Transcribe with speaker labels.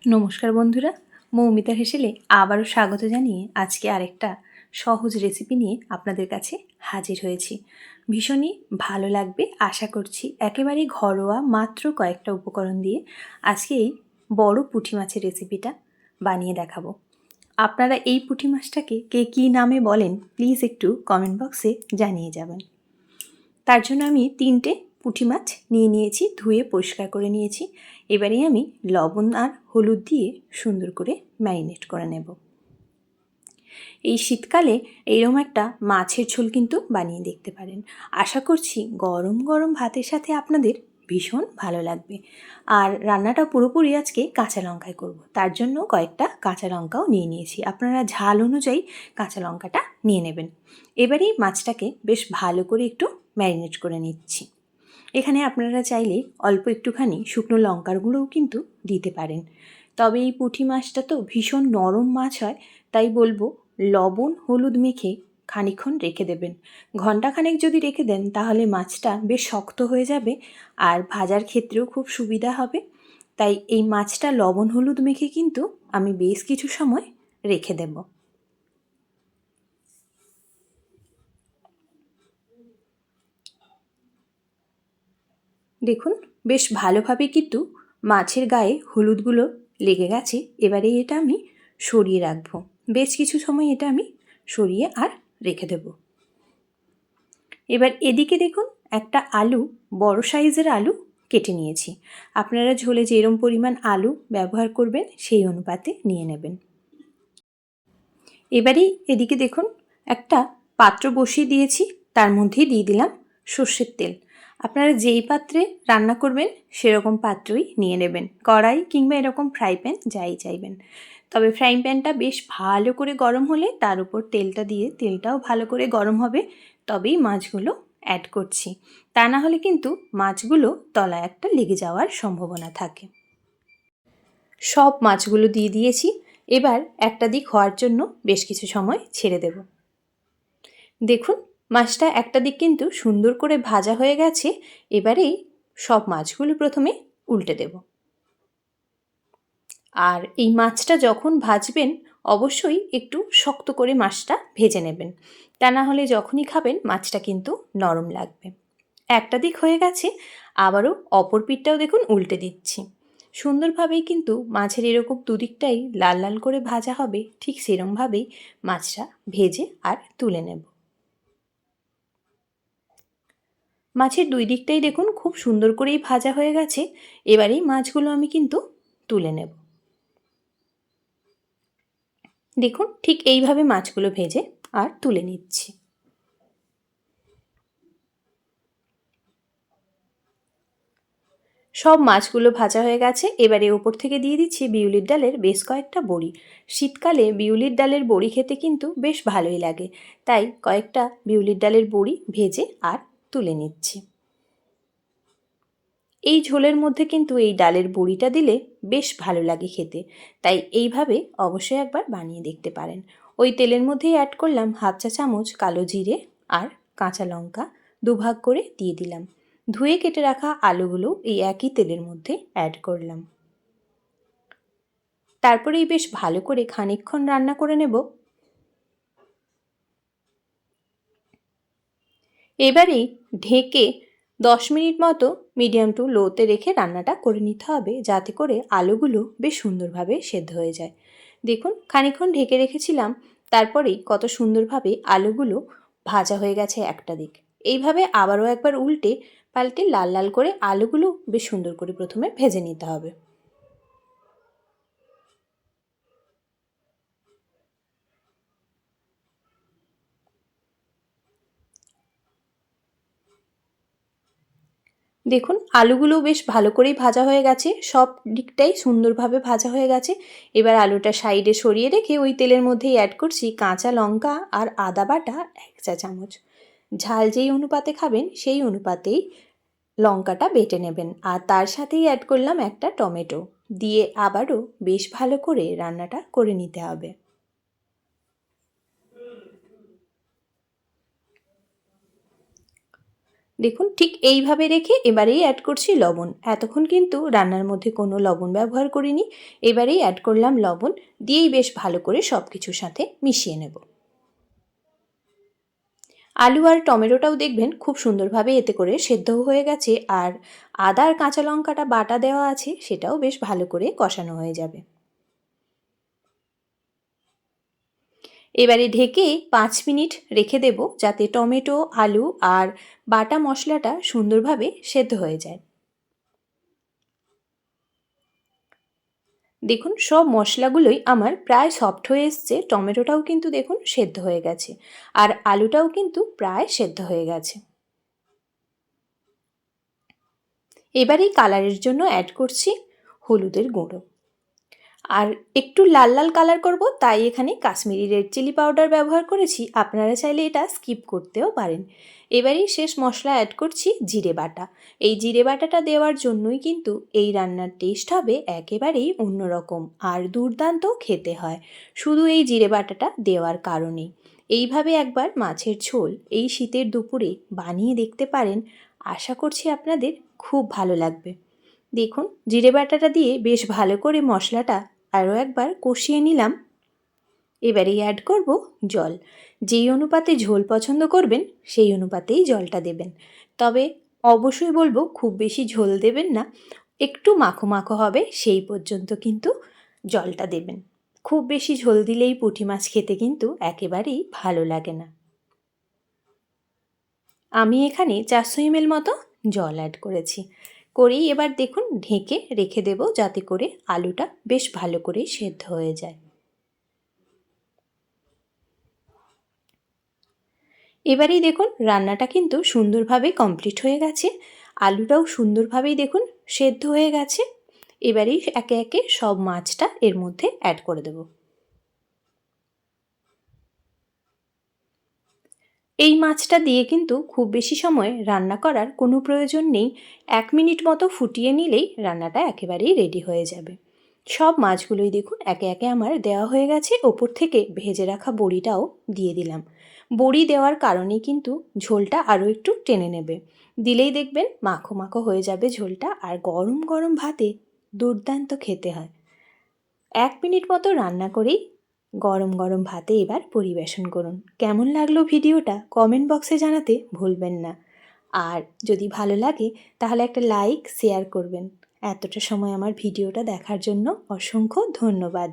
Speaker 1: নমস্কার বন্ধুরা, মৌমিতা হেসেলে আবারও স্বাগত জানিয়ে আজকে আরেকটা সহজ রেসিপি নিয়ে আপনাদের কাছে হাজির হয়েছি। ভীষণই ভালো লাগবে আশা করছি। একেবারেই ঘরোয়া মাত্র কয়েকটা উপকরণ দিয়ে আজকে এই বড় পুঁটি মাছের রেসিপিটা বানিয়ে দেখাবো। আপনারা এই পুঁটি মাছটাকে কে কী নামে বলেন প্লিজ একটু কমেন্ট বক্সে জানিয়ে যাবেন। তার জন্য আমি 3টে পুঁটি মাছ নিয়ে নিয়েছি, ধুয়ে পরিষ্কার করে নিয়েছি। এবারে আমি লবণ আর হলুদ দিয়ে সুন্দর করে ম্যারিনেট করে নেব। এই শীতকালে এইরকম একটা মাছের ঝোল কিন্তু বানিয়ে দেখতে পারেন। আশা করছি গরম গরম ভাতের সাথে আপনাদের ভীষণ ভালো লাগবে। আর রান্নাটা পুরোপুরি আজকে কাঁচা লঙ্কায় করব, তার জন্য কয়েকটা কাঁচা লঙ্কাও নিয়ে নিয়েছি। আপনারা ঝাল অনুযায়ী কাঁচা লঙ্কাটা নিয়ে নেবেন। এবারেই মাছটাকে বেশ ভালো করে একটু ম্যারিনেট করে নিচ্ছি। এখানে আপনারা চাইলে অল্প একটুখানি শুকনো লঙ্কার গুঁড়োও কিন্তু দিতে পারেন। তবে এই পুঁটি মাছটা তো ভীষণ নরম মাছ হয়, তাই বলবো লবণ হলুদ মেখে খানিকক্ষণ রেখে দেবেন। ঘণ্টাখানেক যদি রেখে দেন তাহলে মাছটা বেশ শক্ত হয়ে যাবে আর ভাজার ক্ষেত্রেও খুব সুবিধা হবে। তাই এই মাছটা লবণ হলুদ মেখে কিন্তু আমি বেশ কিছু সময় রেখে দেব। দেখুন বেশ ভালোভাবে কিন্তু মাছের গায়ে হলুদগুলো লেগে গেছে। এবারে এটা আমি সরিয়ে রাখবো। বেশ কিছু সময় এটা আমি সরিয়ে আর রেখে দেব। এবার এদিকে দেখুন একটা আলু, বড় সাইজের আলু কেটে নিয়েছি। আপনারা ঝোলে যেরম পরিমাণ আলু ব্যবহার করবেন সেই অনুপাতে নিয়ে নেবেন। এবারেই এদিকে দেখুন একটা পাত্র বসিয়ে দিয়েছি, তার মধ্যেই দিয়ে দিলাম সর্ষের তেল। আপনারা যেই পাত্রে রান্না করবেন সেরকম পাত্রই নিয়ে নেবেন, কড়াই কিংবা এরকম ফ্রাই প্যান যাই চাইবেন। তবে ফ্রাই প্যানটা বেশ ভালো করে গরম হলে তার উপর তেলটা দিয়ে, তেলটাও ভালো করে গরম হবে তবেই মাছগুলো অ্যাড করছি। তা না হলে কিন্তু মাছগুলো তলায় একটা লেগে যাওয়ার সম্ভাবনা থাকে। সব মাছগুলো দিয়ে দিয়েছি। এবার একটা দিক হওয়ার জন্য বেশ কিছু সময় ছেড়ে দেব। দেখুন মাছটা একটা দিক কিন্তু সুন্দর করে ভাজা হয়ে গেছে। এবারেই সব মাছগুলো প্রথমে উল্টে দেব। আর এই মাছটা যখন ভাজবেন অবশ্যই একটু শক্ত করে মাছটা ভেজে নেবেন, তা না হলে যখনই খাবেন মাছটা কিন্তু নরম লাগবে। একটা দিক হয়ে গেছে, আবারও অপর পিঠটাও দেখুন উল্টে দিচ্ছি। সুন্দরভাবেই কিন্তু মাছের এরকম দুদিকটাই লাল লাল করে ভাজা হবে, ঠিক সেরমভাবেই মাছটা ভেজে আর তুলে নেব। মাছের দুই দিকটাই দেখুন খুব সুন্দর করেই ভাজা হয়ে গেছে। এবারেই মাছগুলো আমি কিন্তু তুলে নেব। দেখুন ঠিক এইভাবে মাছগুলো ভেজে আর তুলে নিচ্ছি। সব মাছগুলো ভাজা হয়ে গেছে। এবারে ওপর থেকে দিয়ে দিচ্ছি বিউলির ডালের বেশ কয়েকটা বড়ি। শীতকালে বিউলির ডালের বড়ি খেতে কিন্তু বেশ ভালোই লাগে, তাই কয়েকটা বিউলির ডালের বড়ি ভেজে আর তুলে নিচ্ছি। এই ঝোলের মধ্যে কিন্তু এই ডালের বড়িটা দিলে বেশ ভালো লাগে খেতে, তাই এইভাবে অবশ্যই একবার বানিয়ে দেখতে পারেন। ওই তেলের মধ্যেই অ্যাড করলাম হাফ চা চামচ কালো জিরে আর কাঁচা লঙ্কা দুভাগ করে দিয়ে দিলাম। ধুয়ে কেটে রাখা আলুগুলো এই একই তেলের মধ্যে অ্যাড করলাম। তারপরেই বেশ ভালো করে খানিকক্ষণ রান্না করে নেব। এবারেই ঢেকে 10 মিনিট মতো মিডিয়াম টু লোতে রেখে রান্নাটা করে নিতে হবে, যাতে করে আলুগুলো বেশ সুন্দরভাবে সেদ্ধ হয়ে যায়। দেখুন খানিকক্ষণ ঢেকে রেখেছিলাম, তারপরেই কত সুন্দরভাবে আলুগুলো ভাজা হয়ে গেছে একটা দিক। এইভাবে আবারও একবার উল্টে পাল্টে লাল লাল করে আলুগুলো বেশ সুন্দর করে প্রথমে ভেজে নিতে হবে। দেখুন আলুগুলো বেশ ভালো করেই ভাজা হয়ে গেছে, সব দিকটাই সুন্দরভাবে ভাজা হয়ে গেছে। এবার আলুটা সাইডে সরিয়ে রেখে ওই তেলের মধ্যেই অ্যাড করছি কাঁচা লঙ্কা আর আদা বাটা 1 চা চামচ। ঝাল যেই অনুপাতে খাবেন সেই অনুপাতেই লঙ্কাটা বেটে নেবেন। আর তার সাথেই অ্যাড করলাম একটা টমেটো, দিয়ে আবারও বেশ ভালো করে রান্নাটা করে নিতে হবে। দেখুন ঠিক এইভাবে রেখে এবারেই অ্যাড করছি লবণ। এতক্ষণ কিন্তু রান্নার মধ্যে কোনো লবণ ব্যবহার করিনি, এবারেই অ্যাড করলাম লবণ, দিয়েই বেশ ভালো করে সব কিছুর সাথে মিশিয়ে নেব। আলু আর টমেটোটাও দেখবেন খুব সুন্দরভাবে এতে করে সেদ্ধ হয়ে গেছে, আর আদা আর কাঁচা লঙ্কাটা বাটা দেওয়া আছে সেটাও বেশ ভালো করে কষানো হয়ে যাবে। এবারে ঢেকে 5 মিনিট রেখে দেব, যাতে টমেটো, আলু আর বাটা মশলাটা সুন্দরভাবে সেদ্ধ হয়ে যায়। দেখুন সব মশলাগুলোই আমার প্রায় সফট হয়ে এসছে, টমেটোটাও কিন্তু দেখুন সেদ্ধ হয়ে গেছে, আর আলুটাও কিন্তু প্রায় সেদ্ধ হয়ে গেছে। এবারেই কালারের জন্য অ্যাড করছি হলুদের গুঁড়ো, আর একটু লাল লাল কালার করব, তাই এখানে কাশ্মীরি রেড চিলি পাউডার ব্যবহার করেছি। আপনারা চাইলে এটা স্কিপ করতেও পারেন। এবারেই শেষ মশলা অ্যাড করছি জিরে বাটা। এই জিরে বাটাটা দেওয়ার জন্যই কিন্তু এই রান্নার টেস্ট হবে একেবারেই অন্যরকম, আর দুর্দান্ত খেতে হয় শুধু এই জিরে বাটাটা দেওয়ার কারণেই। এইভাবে একবার মাছের ঝোল এই শীতের দুপুরে বানিয়ে দেখতে পারেন, আশা করছি আপনাদের খুব ভালো লাগবে। দেখুন জিরে বাটাটা দিয়ে বেশ ভালো করে মশলাটা আরও একবার কষিয়ে নিলাম। এবারেই অ্যাড করব জল। যেই অনুপাতে ঝোল পছন্দ করবেন সেই অনুপাতেই জলটা দেবেন, তবে অবশ্যই বলবো খুব বেশি ঝোল দেবেন না, একটু মাখো মাখো হবে সেই পর্যন্ত কিন্তু জলটা দেবেন। খুব বেশি ঝোল দিলেই পুঁটি মাছ খেতে কিন্তু একেবারেই ভালো লাগে না। আমি এখানে 400 ml মতো জল অ্যাড করেই এবার দেখুন ঢেকে রেখে দেব, যাতে করে আলুটা বেশ ভালো করে সেদ্ধ হয়ে যায়। এবারেই দেখুন রান্নাটা কিন্তু সুন্দরভাবে কমপ্লিট হয়ে গেছে, আলুটাও সুন্দরভাবেই দেখুন সেদ্ধ হয়ে গেছে। এবারেই একে একে সব মাছটা এর মধ্যে অ্যাড করে দেব। এই মাছটা দিয়ে কিন্তু খুব বেশি সময় রান্না করার কোনো প্রয়োজন নেই, 1 মিনিট মতো ফুটিয়ে নিলেই রান্নাটা একেবারেই রেডি হয়ে যাবে। সব মাছগুলোই দেখুন একে একে আমার দেওয়া হয়ে গেছে, ওপর থেকে ভেজে রাখা বড়িটাও দিয়ে দিলাম। বড়ি দেওয়ার কারণেই কিন্তু ঝোলটা আরও একটু টেনে নেবে, দিলেই দেখবেন মাখো মাখো হয়ে যাবে ঝোলটা, আর গরম গরম ভাতে দুর্দান্ত খেতে হয়। 1 মিনিট মতো রান্না করেই গরম গরম ভাতে এবার পরিবেশন করুন। কেমন লাগলো ভিডিওটা কমেন্ট বক্সে জানাতে ভুলবেন না, আর যদি ভালো লাগে তাহলে একটা লাইক শেয়ার করবেন। এতটা সময় আমার ভিডিওটা দেখার জন্য অসংখ্য ধন্যবাদ।